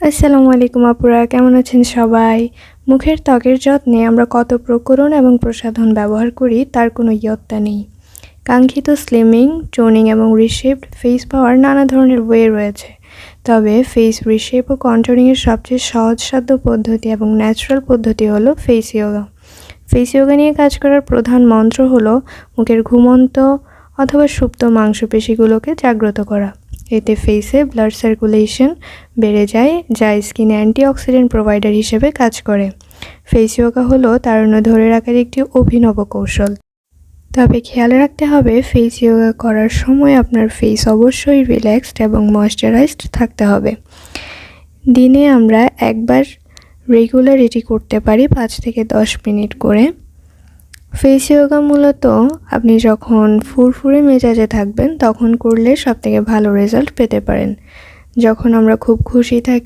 আসসালামু আলাইকুম আপুরা, কেমন আছেন সবাই? মুখের ত্বকের যত্নে আমরা কত প্রকরণ এবং প্রসাধন ব্যবহার করি তার কোনো ইয়ত্তা নেই। কাঙ্ক্ষিত স্লিমিং, টোনিং এবং রিশেপড ফেস পাওয়ার নানা ধরনের ওয়ে রয়েছে। তবে ফেস রিশেপ ও কন্ট্যুরিংয়ের সবচেয়ে সহজসাধ্য পদ্ধতি এবং ন্যাচারাল পদ্ধতি হলো ফেস ইয়োগা। ফেস ইয়োগা নিয়ে কাজ করার প্রধান মন্ত্র হলো মুখের ঘুমন্ত অথবা সুপ্ত মাংসপেশিগুলোকে জাগ্রত করা। এতে ফেসে ব্লাড সার্কুলেশন বেড়ে যায়, যা স্কিনে অ্যান্টিঅক্সিডেন্ট প্রোভাইডার হিসেবে কাজ করে। ফেস ইয়োগা হলো তারুণ্য ধরে রাখার একটি অভিনব কৌশল। তবে খেয়াল রাখতে হবে, ফেস ইয়োগা করার সময় আপনার ফেস অবশ্যই রিল্যাক্সড এবং ময়শ্চারাইজড থাকতে হবে। দিনে আমরা একবার রেগুলার এটি করতে পারি 5 থেকে 10 মিনিট করে। ফেস ইয়োগা মূলত আপনি যখন ফুরফুরে মেজাজে থাকবেন তখন করলে সবথেকে ভালো রেজাল্ট পেতে পারেন। যখন আমরা খুব খুশি থাকি